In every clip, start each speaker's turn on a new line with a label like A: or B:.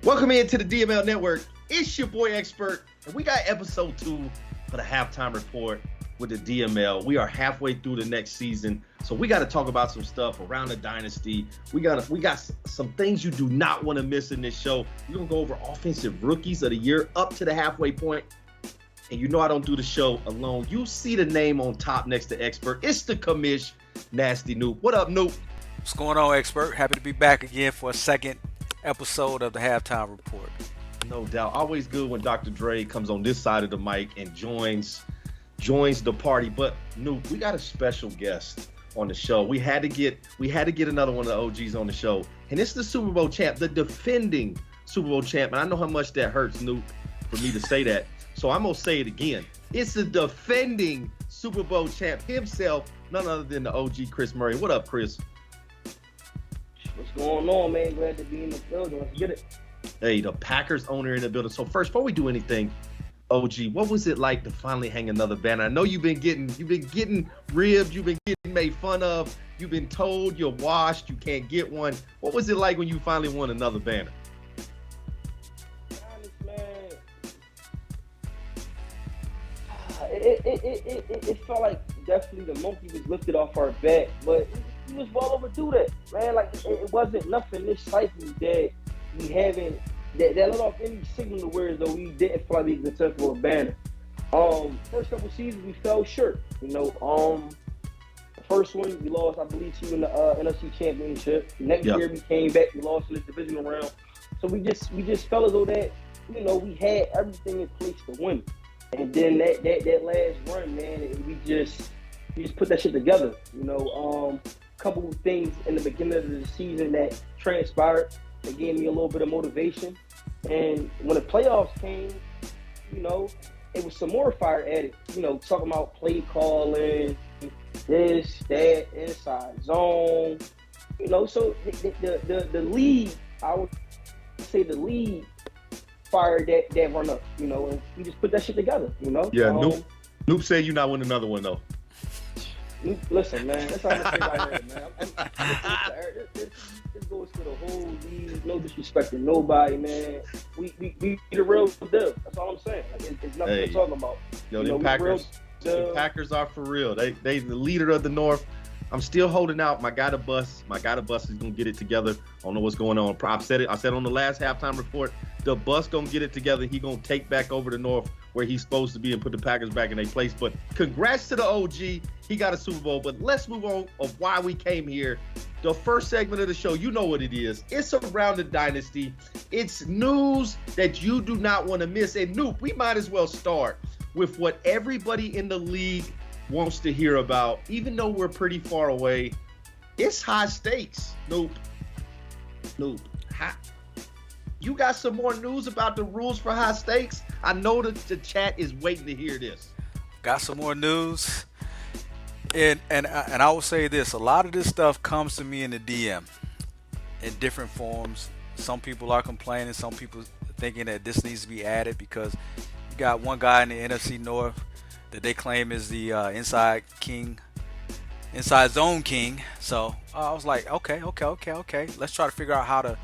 A: Welcome into the DML Network. It's your boy Expert, and we got episode 2 for the halftime report with the DML. We are halfway through the next season, so we got to talk about some stuff around the Dynasty. We got some things you do not want to miss in this show. We're going to go over offensive rookies of the year up to the halfway point. And you know I don't do the show alone. You see the name on top next to Expert. It's the commish, Nasty Noob. What up, Noob?
B: What's going on, Expert? Happy to be back again for a second episode of the halftime report.
A: No doubt. Always good when Dr. Dre comes on this side of the mic and joins the party. But Noob, we got a special guest on the show. We had to get another one of the OGs on the show. And it's the Super Bowl champ, the defending Super Bowl champ. And I know how much that hurts, Noob, for me to say that. So I'm going to say it again. It's the defending Super Bowl champ himself, none other than the OG Chris Murray. What up, Chris?
C: What's going on, man? Glad to be in the building. Let's get it.
A: Hey, the Packers owner in the building. So first, before we do anything, OG, what was it like to finally hang another banner? I know you've been getting ribbed, you've been getting made fun of, you've been told you're washed, you can't get one. What was it like when you finally won another banner?
C: Honest, man. It felt like definitely the monkey was lifted off our back, but we was well overdue that, man. Like it wasn't nothing this cycle that we haven't that let off any signal to where though we didn't feel like we could contest for a banner. First couple seasons we fell short. The first one we lost, I believe, to you in the NFC Championship. Next year we came back, we lost in the divisional round. So we just felt as though that we had everything in place to win. And then that last run, man, we just put that shit together. Couple of things in the beginning of the season that transpired that gave me a little bit of motivation. And when the playoffs came, it was some more fire added. Talking about play calling, this, that, inside zone. So the league, I would say the league fired that run up, and we just put that shit together,
A: Yeah, Noob said you're not winning another one, though.
C: Listen, man, that's how much I heard, man. This goes to the whole league. No disrespect to nobody, man. We the real deal. That's all I'm saying. Like, it's nothing to talk about.
A: Yo, the Packers are for real. They the leader of the North. I'm still holding out. My guy the bus is gonna get it together. I don't know what's going on. I said on the last halftime report. The bus gonna get it together. He gonna take back over the North where he's supposed to be and put the Packers back in their place. But congrats to the OG. He got a Super Bowl. But let's move on of why we came here. The first segment of the show, you know what it is. It's around the Dynasty. It's news that you do not want to miss. And Noop, we might as well start with what everybody in the league wants to hear about. Even though we're pretty far away, it's high stakes. Noop. You got some more news about the rules for high stakes? I know that the chat is waiting to hear this.
B: Got some more news. And I will say this, a lot of this stuff comes to me in the DM in different forms. Some people are complaining, some people thinking that this needs to be added because you got one guy in the NFC North that they claim is the inside zone king. So I was like, okay. Let's try to figure out how to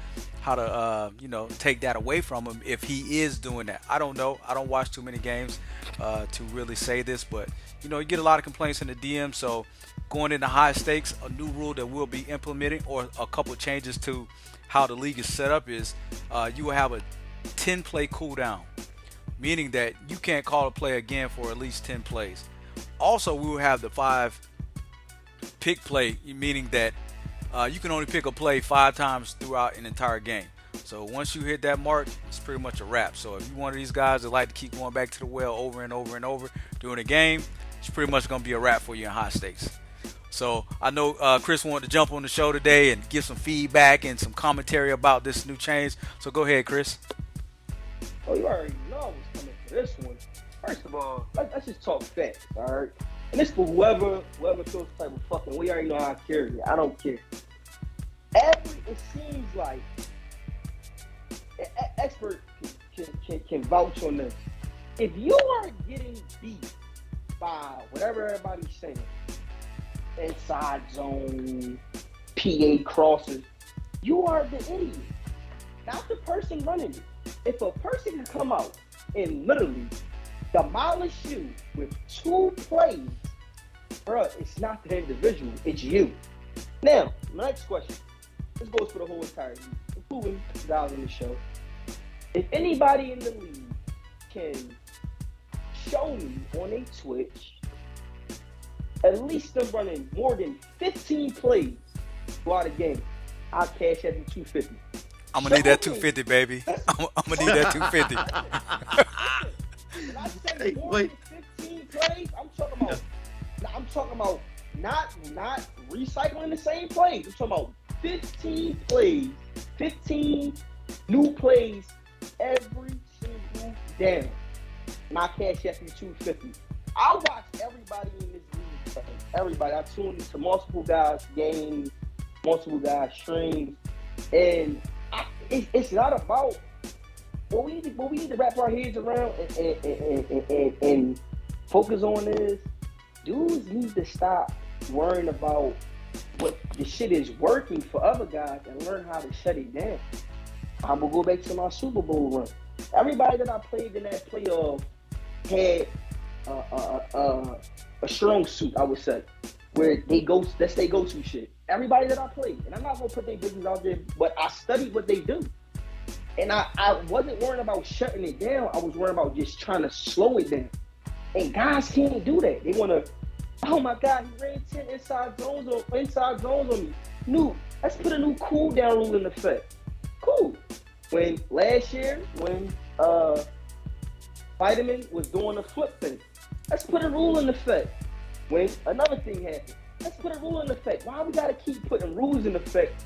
B: take that away from him if he is doing that. I don't know. I don't watch too many games to really say this, but you get a lot of complaints in the DM. So going into high stakes, a new rule that will be implemented or a couple of changes to how the league is set up is you will have a 10-play cooldown, meaning that you can't call a play again for at least 10 plays. Also, we will have the 5-pick play, meaning that you can only pick a play 5 times throughout an entire game. So once you hit that mark, it's pretty much a wrap. So if you're one of these guys that like to keep going back to the well over and over and over during a game, it's pretty much going to be a wrap for you in high stakes. So I know Chris wanted to jump on the show today and give some feedback and some commentary about this new change. So go ahead, Chris.
C: Oh, you already know I was coming for this one. First of all, let's just talk facts, all right? And this for whoever feels type of fucking, we already know how I carry it. I don't care. It seems like expert can vouch on this. If you are getting beat by whatever everybody's saying, inside zone, PA crosses, you are the idiot. not the person running it. If a person can come out and literally demolish you with 2 plays, bruh, it's not the individual, it's you. Now, my next question. This goes for the whole entire league, including the guys on the show. If anybody in the league can show me on a Twitch at least them running more than 15 plays throughout a game, I'll cash at the $250.
B: I'm gonna need that $250, baby. I'm gonna need that $250.
C: When I say more than 15 plays, I'm talking about not recycling the same plays. I'm talking about 15 plays, 15 new plays every single down. My cash at the $250. I watch everybody in this league play. Everybody. I tune into multiple guys' games, multiple guys' streams, and it's not about what we need to wrap our heads around and focus on is dudes need to stop worrying about what the shit is working for other guys and learn how to shut it down. I'm gonna go back to my Super Bowl run. Everybody that I played in that playoff had a strong suit, I would say, where that's they go-to shit. Everybody that I played, and I'm not gonna put their business out there, but I studied what they do. And I wasn't worrying about shutting it down. I was worrying about just trying to slow it down. And guys can't do that. They want to, oh my God, he ran 10 inside zones on me. Let's put a new cool down rule in effect. Cool. When last year, when Vitamin was doing the flip thing, let's put a rule in effect. When another thing happened, let's put a rule in effect. Why we gotta keep putting rules in effect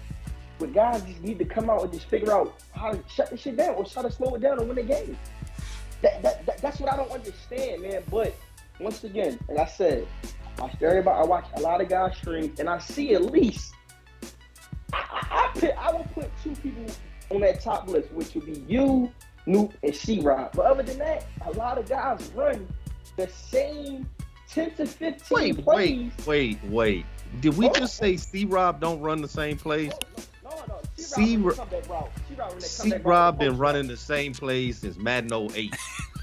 C: when guys just need to come out and just figure out how to shut this shit down or try to slow it down and win the game? That's what I don't understand, man. But once again, like I said, I watch a lot of guys streams, and I see at least I will put 2 people on that top list, which would be you, Noop, and C-Rob. But other than that, a lot of guys run the same 10 to 15 plays.
A: Wait. Did we just say C-Rob don't run the same plays?
C: No.
A: C-Rob been running the same plays since Madden 08.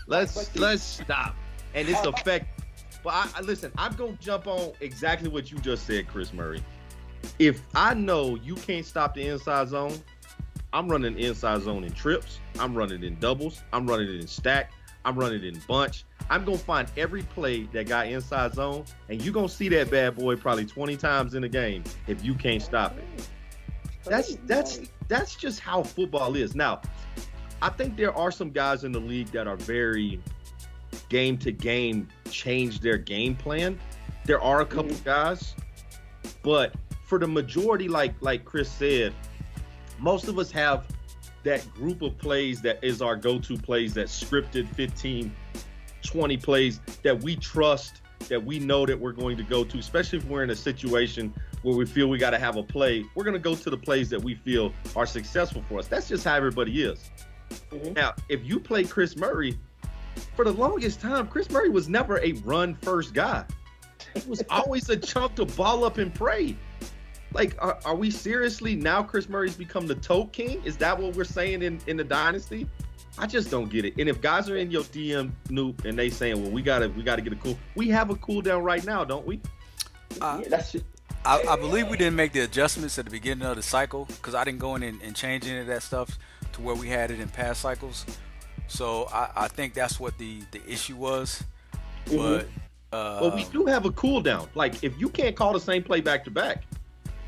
A: Let's stop. And it's effect. But listen, I'm going to jump on exactly what you just said, Chris Murray. If I know you can't stop the inside zone, I'm running inside zone in trips. I'm running in doubles. I'm running it in stack. I'm running it in bunch. I'm going to find every play that got inside zone, and you're going to see that bad boy probably 20 times in a game if you can't stop it. That's just how football is. Now, I think there are some guys in the league that are very game to game change their game plan. There are a couple guys, but for the majority, like Chris said, most of us have that group of plays that is our go-to plays, that scripted 15, 20 plays that we trust, that we know that we're going to go to, especially if we're in a situation where we feel we got to have a play. We're going to go to the plays that we feel are successful for us. That's just how everybody is. Mm-hmm. Now, if you play Chris Murray, for the longest time, Chris Murray was never a run-first guy. He was always a chunk to ball up and pray. Like, are we seriously now Chris Murray's become the tote king? Is that what we're saying in the Dynasty? I just don't get it. And if guys are in your DM, Noop, and they saying, well, we gotta get a cool. We have a cool down right now, don't we?
C: That's it.
B: I believe we didn't make the adjustments at the beginning of the cycle because I didn't go in and change any of that stuff to where we had it in past cycles. So I think that's what the issue was.
C: Mm-hmm.
B: But
A: we do have a cooldown. Like, if you can't call the same play back to back,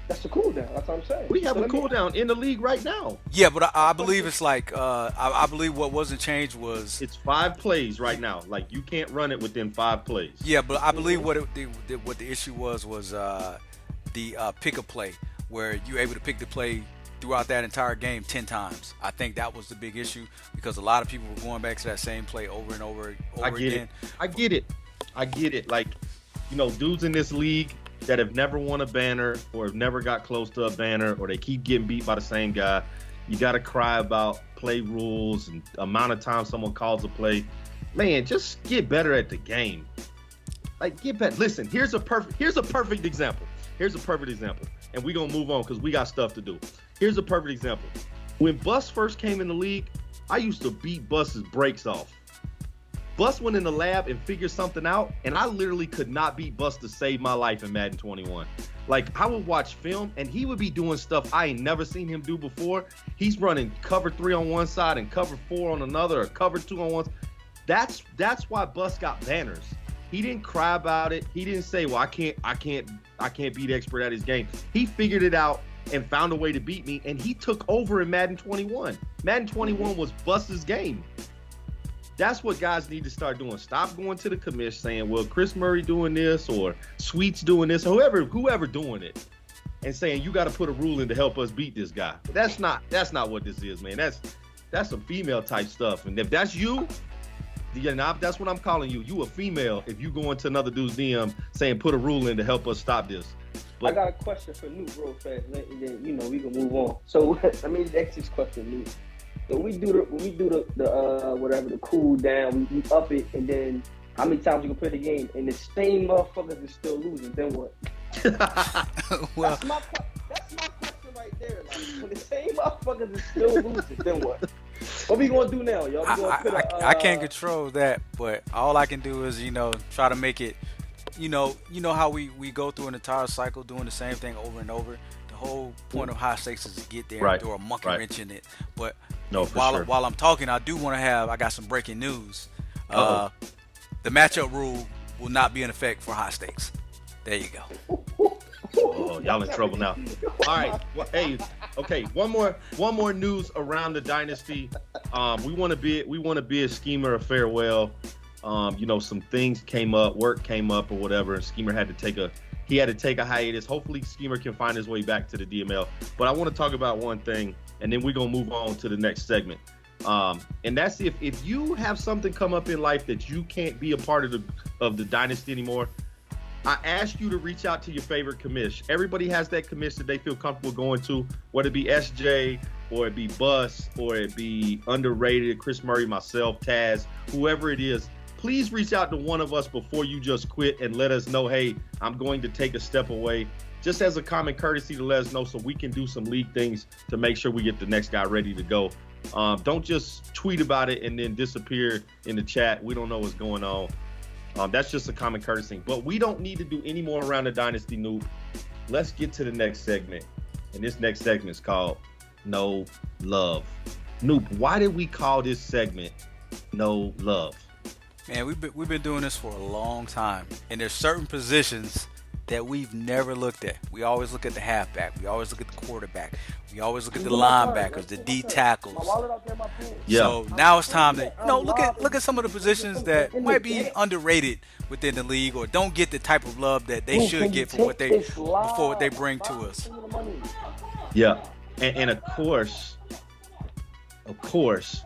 C: that's the cooldown. That's what I'm saying.
A: We have a cooldown in the league right now.
B: Yeah, but I believe it's like I believe what wasn't changed was
A: it's 5 plays right now. Like, you can't run it within 5 plays.
B: Yeah, but I believe what the issue was the pick a play where you're able to pick the play throughout that entire game 10 times. I think that was the big issue because a lot of people were going back to that same play over and over again.
A: I get it. Like, you know, dudes in this league that have never won a banner or have never got close to a banner or they keep getting beat by the same guy. You got to cry about play rules and amount of time someone calls a play. Man, just get better at the game. Like, get better. Listen, here's a perfect example. And we're going to move on because we got stuff to do. Here's a perfect example. When Bus first came in the league, I used to beat Bus's brakes off. Bus went in the lab and figured something out, and I literally could not beat Bus to save my life in Madden 21. Like, I would watch film, and he would be doing stuff I ain't never seen him do before. He's running cover 3 on one side and cover 4 on another, or cover 2 on one. That's why Bus got banners. He didn't cry about it. He didn't say, well, I can't beat expert at his game. He figured it out and found a way to beat me, and he took over in Madden 21. Madden 21 was Bus's game. That's what guys need to start doing. Stop going to the commish saying, well, Chris Murray doing this, or Sweet's doing this, or whoever doing it, and saying you got to put a rule in to help us beat this guy. That's not what this is, man. That's some female type stuff. And if that's you, that's what I'm calling you. You a female if you go into another dude's DM saying put a rule in to help us stop this.
C: But I got a question for Newt real fast, and then we can move on. So let me ask this question, Newt. So when we do the cool down, we up it, and then how many times you can play the game, and the same motherfuckers is still losing, then what?
B: Well,
C: that's my question right there. Like, when the same motherfuckers is still losing, then what? What we gonna do now, y'all?
B: I can't control that, but all I can do is try to make it. You know how we go through an entire cycle doing the same thing over and over. The whole point of high stakes is to get there and throw a monkey wrench in it. But while I'm talking, I got some breaking news. The matchup rule will not be in effect for high stakes. There you go.
A: Oh, y'all in trouble now. All right. Well, hey, okay. One more news around the dynasty. We want to be a schemer of farewell. Some things came up, work came up or whatever, and Schemer had to take a hiatus. Hopefully Schemer can find his way back to the DML. But I want to talk about one thing, and then we're gonna move on to the next segment. And that's if you have something come up in life that you can't be a part of the dynasty anymore, I ask you to reach out to your favorite commish. Everybody has that commish that they feel comfortable going to, whether it be SJ or it be Bus or it be Underrated, Chris Murray, myself, Taz, whoever it is. Please reach out to one of us before you just quit and let us know, hey, I'm going to take a step away, just as a common courtesy to let us know so we can do some league things to make sure we get the next guy ready to go. Don't just tweet about it and then disappear in the chat. We don't know what's going on. That's just a common courtesy. But we don't need to do any more around the dynasty, Noob. Let's get to the next segment. And this next segment is called No Love. Noob, why did we call this segment No Love?
B: Man, we've been doing this for a long time, and there's certain positions that we've never looked at. We always look at the halfback. We always look at the quarterback. We always look at the linebackers, the D tackles.
A: Yeah.
B: So now it's time to look at some of the positions that might be underrated within the league or don't get the type of love that they should get for what they bring to us.
A: Yeah, and of course,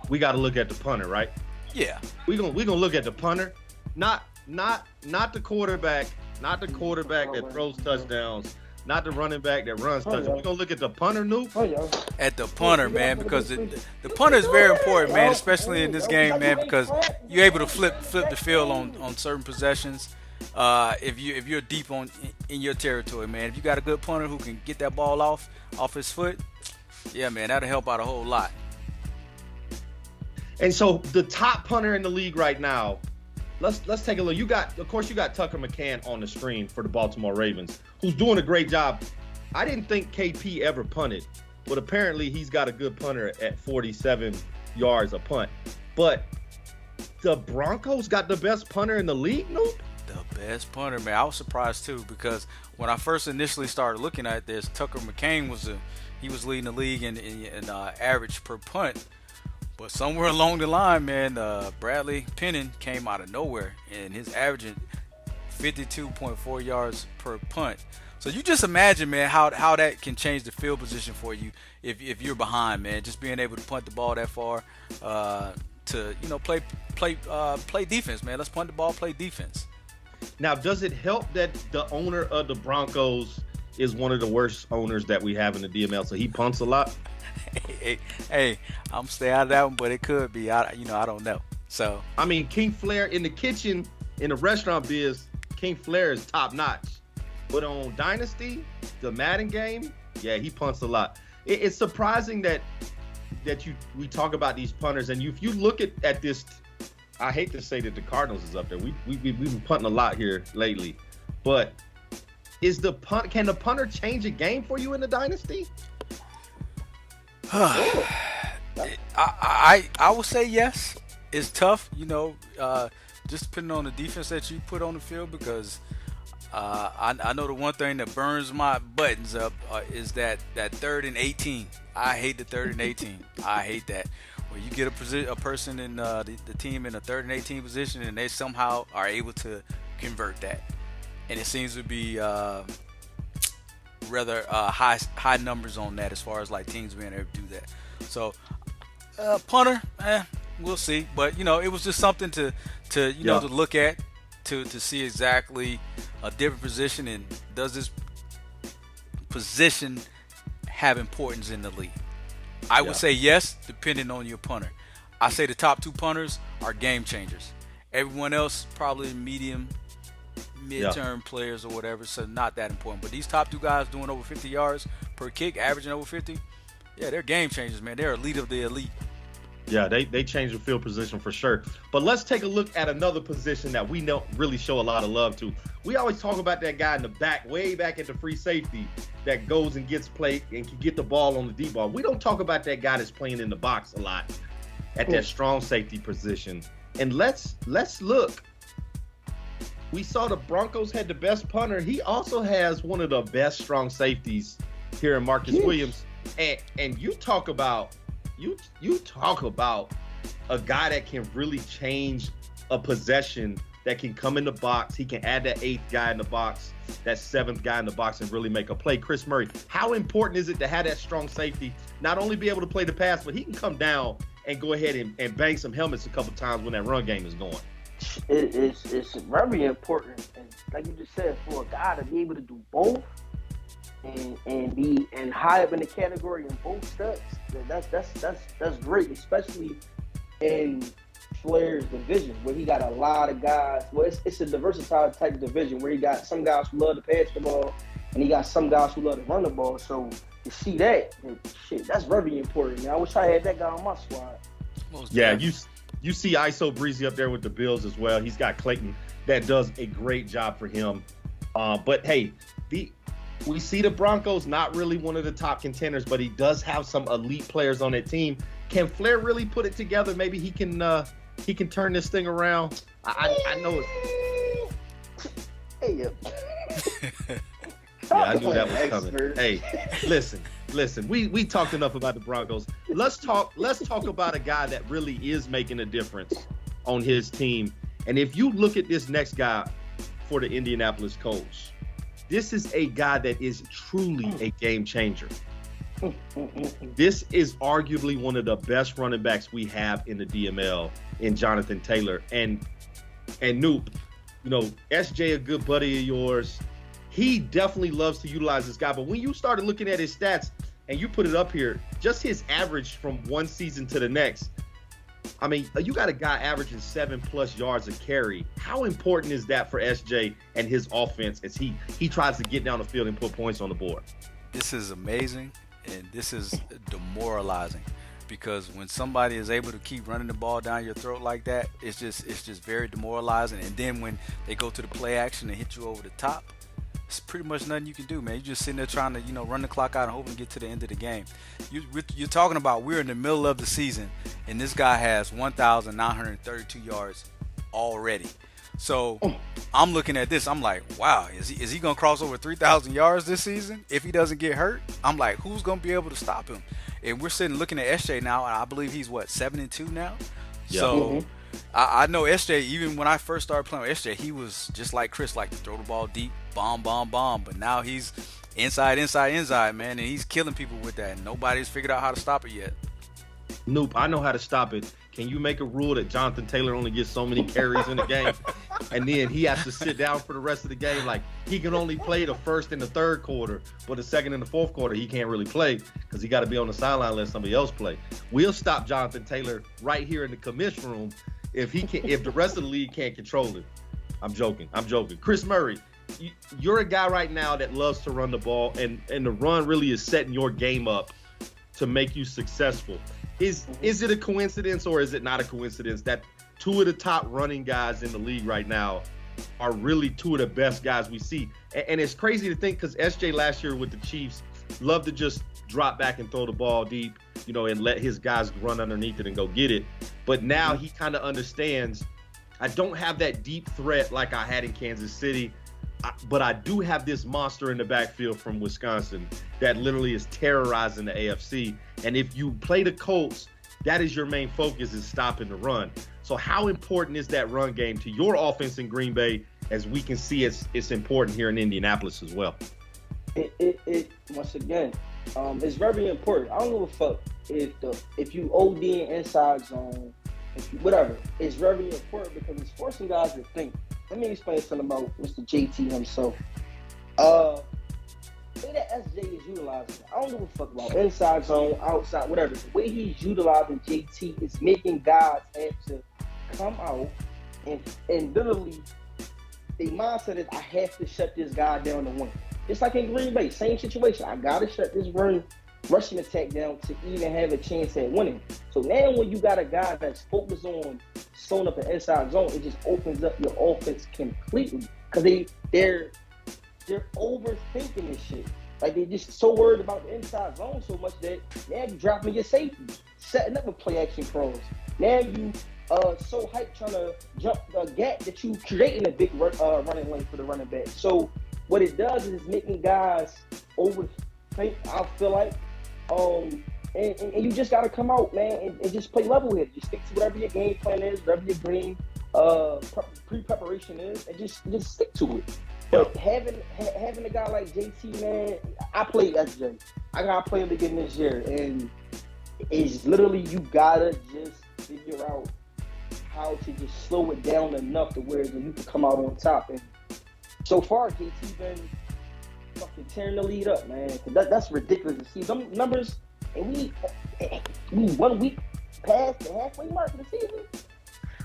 A: we got to look at the punter, right?
B: Yeah,
A: we gonna look at the punter, not the quarterback, that throws touchdowns, not the running back that runs touchdowns. We're gonna look at the punter, Noob.
B: At the punter, man, because the punter is very important, man, especially in this game, man, because you're able to flip the field on certain possessions. If you're deep in your territory, man, if you got a good punter who can get that ball off his foot, yeah, man, that'll help out a whole lot.
A: And so the top punter in the league right now, let's take a look. You got Tucker McCann on the screen for the Baltimore Ravens, who's doing a great job. I didn't think KP ever punted, but apparently he's got a good punter at 47 yards a punt. But the Broncos got the best punter in the league, Noob?
B: The best punter, man. I was surprised too, because when I first initially started looking at this, Tucker McCain was leading the league in average per punt. But somewhere along the line, man, Bradley Pennon came out of nowhere, and his averaging 52.4 yards per punt. So you just imagine, man, how that can change the field position for you if you're behind, man. Just being able to punt the ball that far to play defense, man. Let's punt the ball, play defense.
A: Now, does it help that the owner of the Broncos is one of the worst owners that we have in the DML, so he punts a lot?
B: Hey, I'm stay out of that one, but it could be. I don't know. So
A: I mean, King Flair in the kitchen, in the restaurant biz, King Flair is top notch. But on Dynasty, the Madden game, yeah, he punts a lot. It's surprising that we talk about these punters, and if you look at this, I hate to say that the Cardinals is up there. We've been punting a lot here lately, but can the punter change a game for you in the dynasty?
B: I would say yes. It's tough, just depending on the defense that you put on the field, because I know the one thing that burns my buttons up is that 3rd and 18. I hate the 3rd and 18. I hate that. When you get a person in the team in a 3rd and 18 position, and they somehow are able to convert that, and it seems to be rather high numbers on that as far as like teams being able to do that. So punter, we'll see. But it was just something to look at, to see exactly a different position, and does this position have importance in the league? I would say yes, depending on your punter. I say the top 2 punters are game changers. Everyone else probably mid-term players or whatever, so not that important. But these top 2 guys doing over 50 yards per kick, averaging over 50, they're game changers, man. They're elite of the elite.
A: Yeah, they change the field position for sure. But let's take a look at another position that we don't really show a lot of love to. We always talk about that guy in the back, way back at the free safety, that goes and gets played and can get the ball on the deep ball. We don't talk about that guy that's playing in the box a lot at that strong safety position. And let's look. We saw the Broncos had the best punter. He also has one of the best strong safeties here in Marcus Williams. And you talk about a guy that can really change a possession, that can come in the box. He can add that 8th guy in the box, that 7th guy in the box, and really make a play. Chris Murray, how important is it to have that strong safety, not only be able to play the pass, but he can come down and go ahead and bang some helmets a couple times when that run game is going?
C: It's very important, and like you just said, for a guy to be able to do both and be high up in the category in both steps, that's great, especially in Flair's division, where he got a lot of guys. Well, it's a diversified type of division where he got some guys who love to pass the ball, and he got some guys who love to run the ball. So to see that, that's very important. Man, I wish I had that guy on my squad.
A: Yeah, you see ISO Breezy up there with the Bills as well. He's got Clayton that does a great job for him. But hey, we see the Broncos not really one of the top contenders, but he does have some elite players on that team. Can Flair really put it together? Maybe he can turn this thing around. I know it's.
C: Hey,
A: yeah, I knew that was coming. Hey, listen. We talked enough about the Broncos. Let's talk about a guy that really is making a difference on his team. And if you look at this next guy for the Indianapolis Colts, this is a guy that is truly a game changer. This is arguably one of the best running backs we have in the DML in Jonathan Taylor. And Noop, SJ, a good buddy of yours, he definitely loves to utilize this guy. But when you started looking at his stats and you put it up here, just his average from one season to the next, I mean, you got a guy averaging 7+ yards a carry. How important is that for SJ and his offense as he tries to get down the field and put points on the board?
B: This is amazing, and this is demoralizing, because when somebody is able to keep running the ball down your throat like that, it's just very demoralizing. And then when they go to the play action and hit you over the top, it's pretty much nothing you can do, man. You're just sitting there trying to, run the clock out and hoping to get to the end of the game. You're talking about we're in the middle of the season, and this guy has 1,932 yards already. So I'm looking at this. I'm like, wow, is he going to cross over 3,000 yards this season if he doesn't get hurt? I'm like, who's going to be able to stop him? And we're sitting looking at SJ now, and I believe he's 7-2 now. Yeah. So I know SJ, even when I first started playing with SJ, he was just like Chris, like to throw the ball deep, bomb. But now he's inside, man, and he's killing people with that. And nobody's figured out how to stop it yet.
A: Nope, I know how to stop it. Can you make a rule that Jonathan Taylor only gets so many carries in the game, and then he has to sit down for the rest of the game? Like, he can only play the first and the third quarter, but the second and the fourth quarter he can't really play because he got to be on the sideline let somebody else play. We'll stop Jonathan Taylor right here in the commission room if the rest of the league can't control it. I'm joking. Chris Murray, you're a guy right now that loves to run the ball, and the run really is setting your game up to make you successful. Is it a coincidence or is it not a coincidence that two of the top running guys in the league right now are really two of the best guys we see? And it's crazy to think because SJ last year with the Chiefs loved to just drop back and throw the ball deep, and let his guys run underneath it and go get it. But now he kind of understands, I don't have that deep threat like I had in Kansas City, but I do have this monster in the backfield from Wisconsin that literally is terrorizing the AFC. And if you play the Colts, that is your main focus, is stopping the run. So how important is that run game to your offense in Green Bay, as we can see it's important here in Indianapolis as well?
C: It once again, it's very important. I don't give a fuck if you OD in inside zone, whatever. It's very important because it's forcing guys to think. Let me explain something about Mr. JT himself. The way that SJ is utilizing, I don't give a fuck about inside zone, outside, whatever. The way he's utilizing JT is making guys have to come out and literally, the mindset is, I have to shut this guy down to win. Just like in Green Bay, same situation. I gotta shut this rushing attack down to even have a chance at winning. So now when you got a guy that's focused on sewing up an inside zone, it just opens up your offense completely. Because they're overthinking this shit. Like, they're just so worried about the inside zone so much that now you're dropping your safety, setting up a play action pros. Now you so hyped trying to jump the gap that you creating a big running lane for the running back. So what it does is making guys overthink, I feel like. And you just gotta come out, man, and just play level here. Just stick to whatever your game plan is, whatever your green pre-preparation is, and just stick to it. But having a guy like JT, man, I played SJ. I gotta play him again this year, and it's literally, you gotta just figure out how to just slow it down enough to where you can come out on top. And so far, JT been fucking tearing the lead up, man. That's ridiculous to see. Some numbers, and we 1 week past the halfway mark of the season.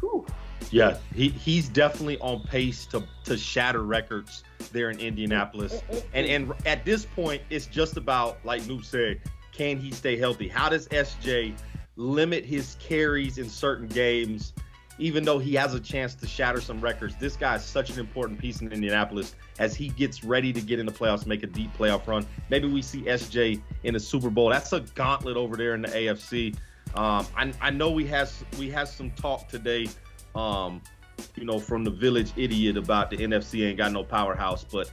C: Whew.
A: Yeah, he's definitely on pace to shatter records there in Indianapolis. And at this point, it's just about, like Noob said, can he stay healthy? How does SJ limit his carries in certain games, even though he has a chance to shatter some records? This guy is such an important piece in Indianapolis as he gets ready to get in the playoffs, make a deep playoff run. Maybe we see SJ in the Super Bowl. That's a gauntlet over there in the AFC. I know we had some talk today, from the Village Idiot about the NFC ain't got no powerhouse, but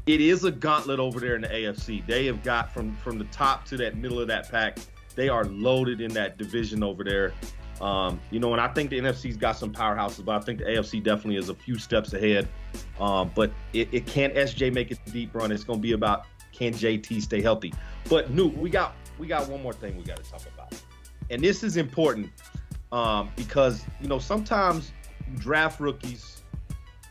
A: it is a gauntlet over there in the AFC. They have got from the top to that middle of that pack. They are loaded in that division over there. And I think the NFC's got some powerhouses, but I think the AFC definitely is a few steps ahead. But it can't SJ make a deep run. It's going to be about, can JT stay healthy? But Nuke, we got one more thing we got to talk about. And this is important because, sometimes you draft rookies,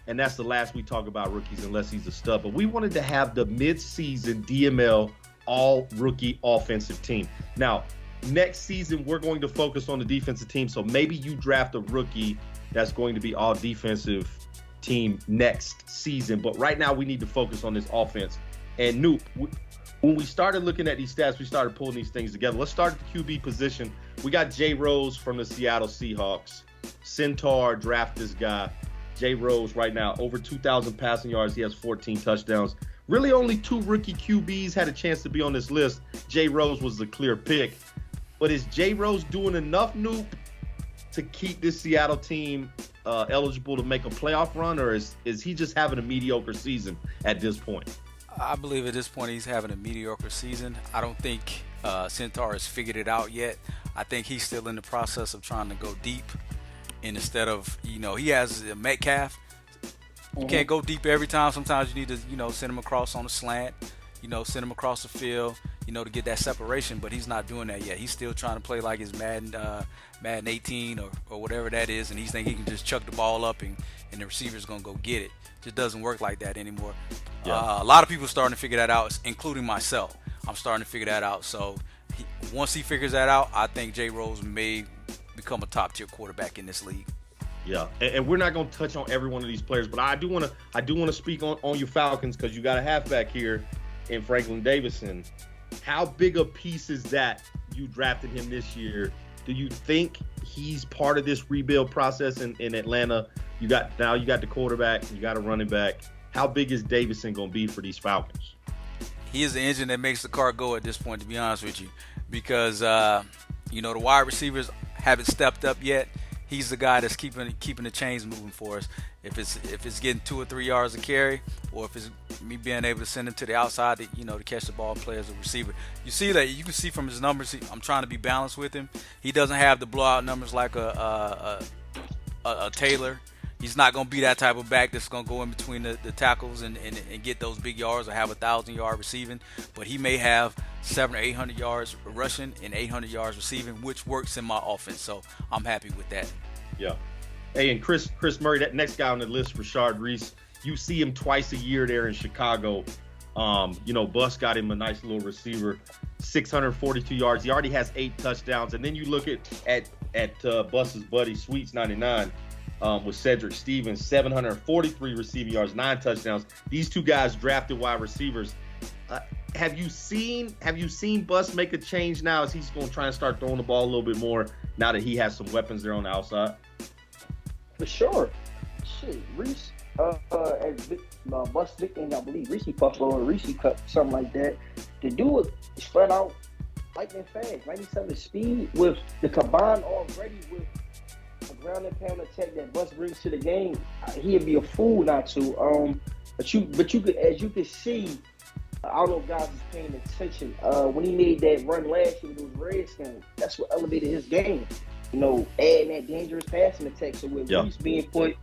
A: and that's the last we talk about rookies unless he's a stud. But we wanted to have the mid-season DML all-rookie offensive team. Now, next season, we're going to focus on the defensive team, so maybe you draft a rookie that's going to be all defensive team next season. But right now, we need to focus on this offense. And Nuke, when we started looking at these stats, we started pulling these things together. Let's start at the QB position. We got Jay Rose from the Seattle Seahawks. Centaur draft this guy. Jay Rose right now, over 2,000 passing yards. He has 14 touchdowns. Really only two rookie QBs had a chance to be on this list. Jay Rose was the clear pick. But is Jay Rose doing enough, Noob, to keep this Seattle team eligible to make a playoff run, or is he just having a mediocre season at this point?
B: I believe at this point he's having a mediocre season. I don't think Centaur has figured it out yet. I think he's still in the process of trying to go deep. And instead of, he has a Metcalf. You can't go deep every time. Sometimes you need to, send him across on a slant, send him across the field, to get that separation. But he's not doing that yet. He's still trying to play like his Madden 18 or whatever that is. And he's thinking he can just chuck the ball up and the receiver's going to go get it. Just doesn't work like that anymore. Yeah. A lot of people are starting to figure that out, including myself. I'm starting to figure that out. So once he figures that out, I think Jay Rose may become a top-tier quarterback in this league.
A: Yeah, and we're not going to touch on every one of these players, but I do want to speak on your Falcons because you got a halfback here in Franklin Davison. How big a piece is that you drafted him this year. Do you think he's part of this rebuild process in Atlanta? You got the quarterback, you got a running back. How big is Davidson going to be for these Falcons?
B: He is the engine that makes the car go at this point, to be honest with you, because the wide receivers haven't stepped up yet. He's the guy that's keeping the chains moving for us. If it's getting 2 or 3 yards a carry, or if it's me being able to send him to the outside to catch the ball and play as a receiver. You can see from his numbers. I'm trying to be balanced with him. He doesn't have the blowout numbers like a Taylor. He's not going to be that type of back that's going to go in between the tackles and get those big yards or have 1,000-yard receiving. But he may have 700 or 800 yards rushing and 800 yards receiving, which works in my offense. So I'm happy with that.
A: Yeah. Hey, and Chris Murray, that next guy on the list, Rashard Reese, you see him twice a year there in Chicago. Bus got him a nice little receiver, 642 yards. He already has 8 touchdowns. And then you look at Bus's buddy, Sweets 99. With Cedric Stevens, 743 receiving yards, 9 touchdowns. These two guys drafted wide receivers. Have you seen Bus make a change now as he's going to try and start throwing the ball a little bit more now that he has some weapons there on the outside?
C: For sure. Shit, Reese, as Bus nickname, I believe, Reese Buffalo or Reese Cup, something like that. The dude spread out lightning fast, 97 speed with the combine already with a ground and pound attack that Bus brings to the game. He'd be a fool not to. But you could, as you can see, I don't know if guys is paying attention. When he made that run last year with those Redskins, that's what elevated his game. Adding that dangerous passing attack. So with Reese being put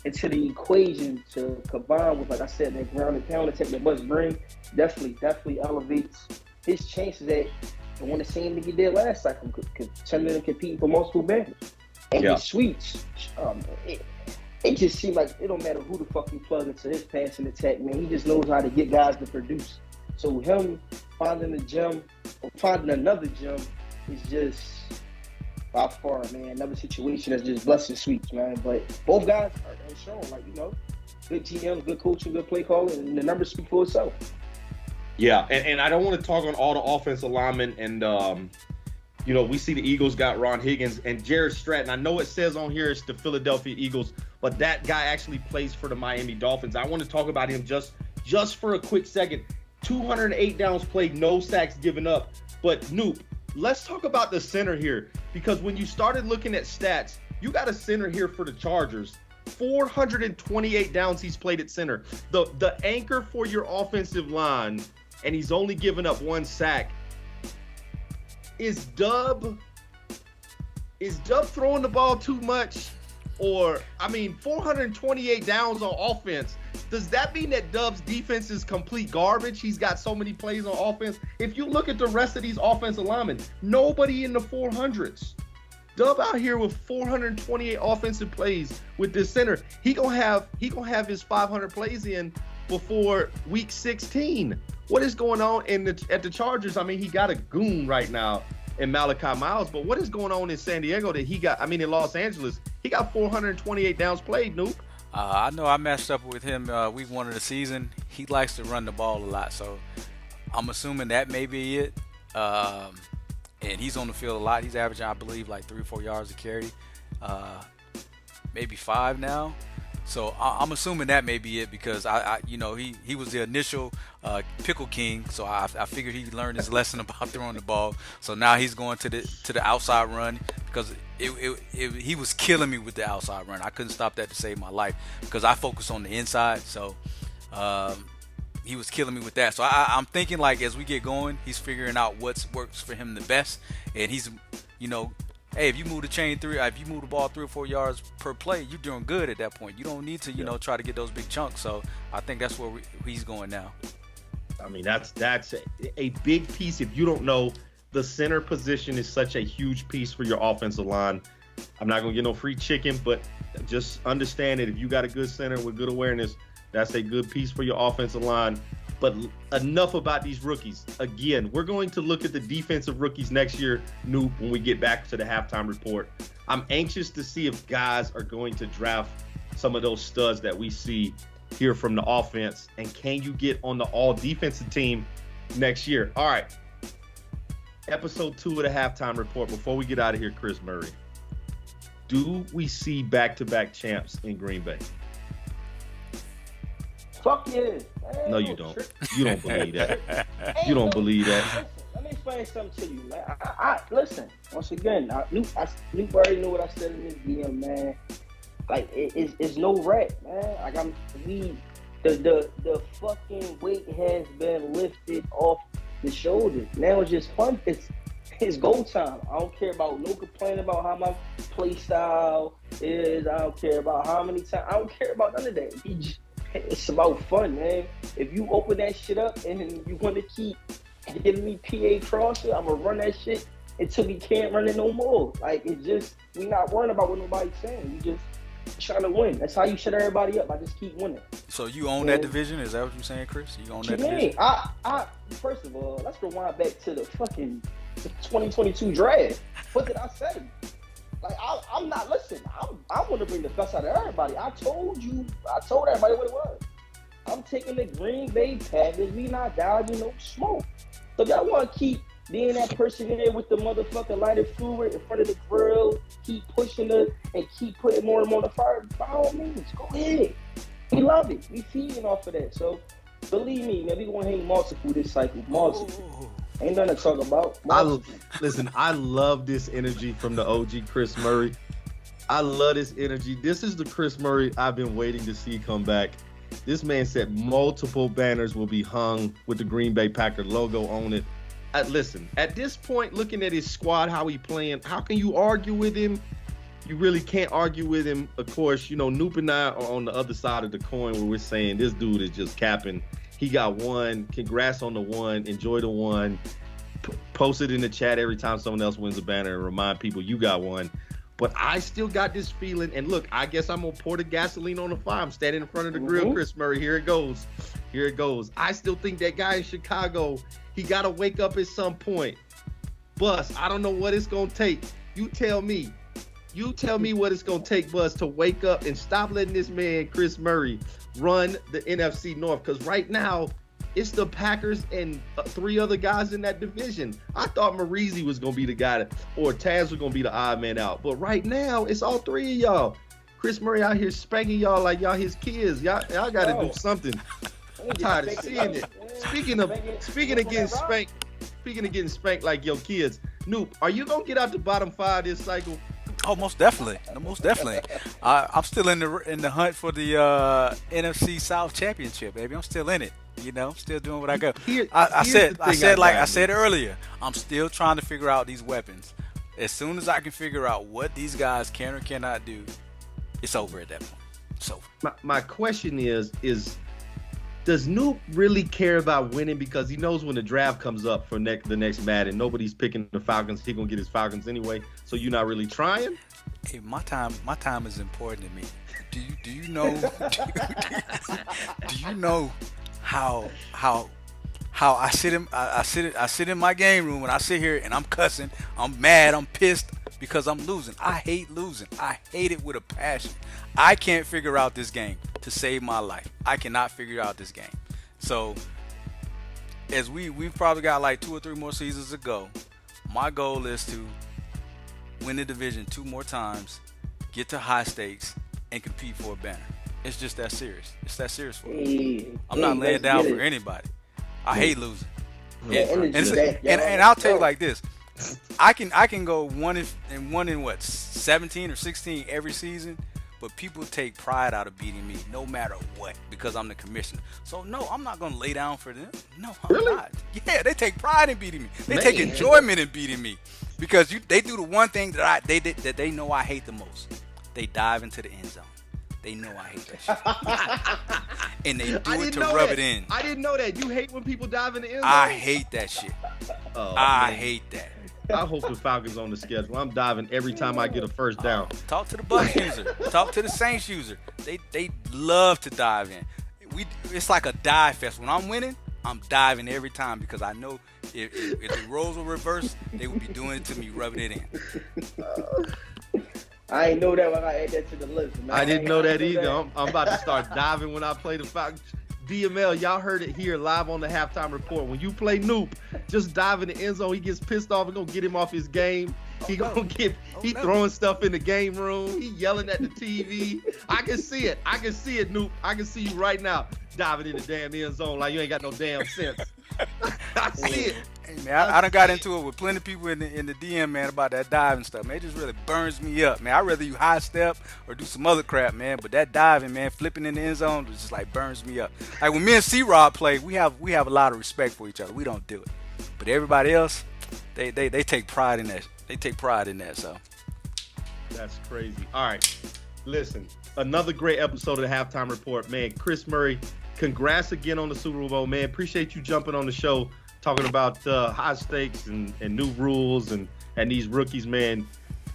C: into the equation to combine with, like I said, that ground and pound attack that Bus brings, definitely elevates his chances at doing the same thing he did last cycle, contending and competing for multiple banners. And his Sweets, it just seems like it don't matter who the fuck you plug into his passing attack, man. He just knows how to get guys to produce. So him finding a gem or finding another gem is just by far, man, another situation that's just blessing Sweets, man. But both guys are showing, good GM, good coaching, good play calling, and the numbers speak for itself.
A: Yeah, and I don't want to talk on all the offensive linemen and we see the Eagles got Ron Higgins and Jared Stratton. I know it says on here it's the Philadelphia Eagles, but that guy actually plays for the Miami Dolphins. I want to talk about him just for a quick second. 208 downs played, no sacks given up. But Noop, let's talk about the center here, because when you started looking at stats, you got a center here for the Chargers. 428 downs he's played at center. The anchor for your offensive line, and he's only given up 1 sack. Is Dub throwing the ball too much? Or, 428 downs on offense. Does that mean that Dub's defense is complete garbage? He's got so many plays on offense. If you look at the rest of these offensive linemen, nobody in the 400s. Dub out here with 428 offensive plays with this center. He gonna have his 500 plays in before week 16. What is going on at the Chargers? He got a goon right now in Malachi Miles, but what is going on in San Diego that he got? In Los Angeles, he got 428 downs played, Noop.
B: I know I matched up with him week 1 of the season. He likes to run the ball a lot, so I'm assuming that may be it. And he's on the field a lot. He's averaging, I believe, like 3 or 4 yards a carry, maybe 5 now. So I'm assuming that may be it, because he was the initial pickle king. So I figured he learned his lesson about throwing the ball. So now he's going to the outside run, because he was killing me with the outside run. I couldn't stop that to save my life, because I focus on the inside. So he was killing me with that. So I'm thinking, as we get going, he's figuring out what works for him the best, and he's hey, if you move the ball 3 or 4 yards per play, you're doing good at that point. You don't need to, try to get those big chunks. So I think that's where he's going now.
A: That's a big piece. If you don't know, the center position is such a huge piece for your offensive line. I'm not going to get no free chicken, but just understand that if you got a good center with good awareness, that's a good piece for your offensive line. But enough about these rookies. Again, we're going to look at the defensive rookies next year, Noop, when we get back to the halftime report. I'm anxious to see if guys are going to draft some of those studs that we see here from the offense. And can you get on the all-defensive team next year? All right. Episode 2 of the halftime report. Before we get out of here, Chris Murray, do we see back-to-back champs in Green Bay?
C: Fuck yeah.
A: No, you don't. You don't believe that. You don't believe that.
C: Let me explain something to you, man. I listen. Once again, Luke already knew what I said in this DM, man. Like it's no rap, man. Like the fucking weight has been lifted off the shoulders. Now it's just fun. It's go time. I don't care about no complaint about how my play style is. I don't care about how many times. I don't care about none of that. It's about fun, man. If you open that shit up and you want to keep giving me PA crosses, I'm gonna run that shit until we can't run it no more. Like, it's just, we not worrying about what nobody's saying. We just trying to win. That's how you shut everybody up. I just keep winning.
B: So you own that division? Is that what you're saying, Chris? You own that division?
C: I first of all, let's rewind back to the fucking 2022 draft. What did I say? Like, I'm not, listen, I want to bring the best out of everybody. I told everybody what it was. I'm taking the Green Bay Packers. We not dodging no smoke. So if y'all want to keep being that person in there with the motherfucking lighter fluid in front of the grill, keep pushing it and keep putting more and more on the fire, by all means, go ahead. We love it. We feeding off of that. So believe me, man, we gonna hang multiple this cycle. Multiple. Ain't nothing to talk about.
A: Listen, I love this energy from the OG Chris Murray. I love this energy. This is the Chris Murray I've been waiting to see come back. This man said multiple banners will be hung with the Green Bay Packer logo on it. Listen, at this point, looking at his squad, how he playing, how can you argue with him? You really can't argue with him. Of course, you know, Noop and I are on the other side of the coin where we're saying this dude is just capping. He got one. Congrats on the one. Enjoy the one. Post it in the chat every time someone else wins a banner and remind people you got one. But I still got this feeling. And look, I guess I'm going to pour the gasoline on the fire. I'm standing in front of the grill, Chris Murray. Here it goes. Here it goes. I still think that guy in Chicago, he got to wake up at some point. Buzz, I don't know what it's going to take. You tell me. You tell me what it's going to take, Buzz, to wake up and stop letting this man, Chris Murray, run the NFC North. Because right now, it's the Packers and 3 other guys in that division. I thought Marizzi was going to be the guy, or Taz was going to be the odd man out. But right now, it's all 3 of y'all. Chris Murray out here spanking y'all like y'all his kids. Y'all got to do something. I'm tired of seeing it. Speaking of getting spanked like your kids, Noop, are you going to get out the bottom 5 this cycle?
B: Oh, most definitely. I'm still in the hunt for the NFC South Championship, baby. I'm still in it. You know, still doing what I go. I said earlier, I'm still trying to figure out these weapons. As soon as I can figure out what these guys can or cannot do, it's over at that point. It's over.
A: My question is does Noop really care about winning? Because he knows when the draft comes up for the next Madden, nobody's picking the Falcons. He's gonna get his Falcons anyway. So you're not really trying?
B: Hey, my time is important to me. Do you know? Do you know how I sit in my game room and I sit here and I'm cussing, I'm mad, I'm pissed because I'm losing. I hate losing. I hate it with a passion. I can't figure out this game to save my life. I cannot figure out this game. So as we've probably got like 2 or 3 more seasons to go. My goal is to win the division 2 more times, get to high stakes, and compete for a banner. It's just that serious. It's that serious for me. I'm not laying down for anybody. I hate losing. And I'll tell you like this. I can go 1 in what, 17 or 16 every season, but people take pride out of beating me no matter what because I'm the commissioner. So no, I'm not gonna lay down for them. No, I'm not. Yeah, they take pride in beating me. They take enjoyment in beating me because they do the one thing that they know I hate the most. They dive into the end zone. They know I hate that shit. And they do it to rub it in.
A: I didn't know that. You hate when people dive in the end zone?
B: I hate that shit. I hate that.
A: I hope the Falcons on the schedule. I'm diving every time I get a first down.
B: Talk to the Bucs user. Talk to the Saints user. They love to dive in. It's like a dive fest. When I'm winning, I'm diving every time because I know if the roles were reversed, they would be doing it to me, rubbing it in.
C: I ain't know that when I add that to the list, man.
A: I didn't know that either. I'm about to start diving when I play the Falcons. DML, y'all heard it here live on the halftime report. When you play Noop, just dive in the end zone. He gets pissed off. It's gonna get him off his game. He throwing stuff in the game room. He yelling at the TV. I can see it. Noop. I can see you right now diving in the damn end zone like you ain't got no damn sense. I see it.
B: Hey, man, I done got into it with plenty of people in the DM, man, about that diving stuff, man. It just really burns me up, man. I'd rather you high step or do some other crap, man. But that diving, man, flipping in the end zone, just like burns me up. Like when me and C-Rod play, we have a lot of respect for each other. We don't do it. But everybody else, they take pride in that. They take pride in that, so.
A: That's crazy. All right. Listen, another great episode of the Halftime Report, man. Chris Murray, congrats again on the Super Bowl, man. Appreciate you jumping on the show, talking about high stakes and new rules and these rookies, man.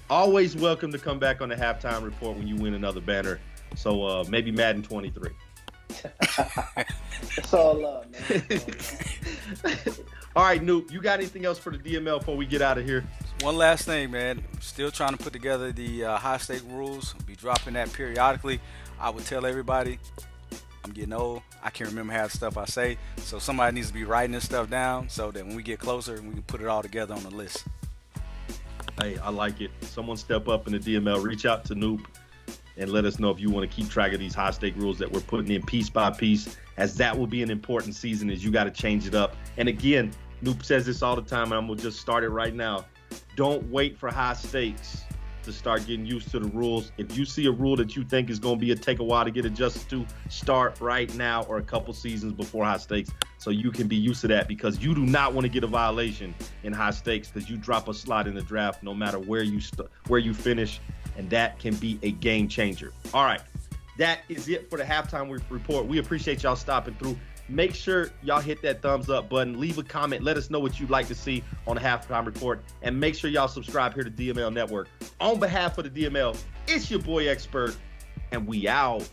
A: Always welcome to come back on the Halftime Report when you win another banner. So maybe Madden 23.
C: It's all love, man.
A: All right, Noop, you got anything else for the DML before we get out of here?
B: One last thing, man. Still trying to put together the high stake rules. Be dropping that periodically. I would tell everybody, I'm getting old. I can't remember half the stuff I say. So somebody needs to be writing this stuff down so that when we get closer, we can put it all together on the list.
A: Hey, I like it. Someone step up in the DML. Reach out to Noop and let us know if you want to keep track of these high stake rules that we're putting in piece by piece, as that will be an important season as you got to change it up. And again, Noop says this all the time, and I'm going to just start it right now. Don't wait for high stakes to start getting used to the rules. If you see a rule that you think is going to take a while to get adjusted to, start right now or a couple seasons before high stakes so you can be used to that, because you do not want to get a violation in high stakes because you drop a slot in the draft no matter where you finish, and that can be a game changer. All right, that is it for the Halftime Report. We appreciate y'all stopping through. Make sure y'all hit that thumbs up button. Leave a comment. Let us know what you'd like to see on the Halftime Report. And make sure y'all subscribe here to DML Network. On behalf of the DML, it's your boy Expert, and we out.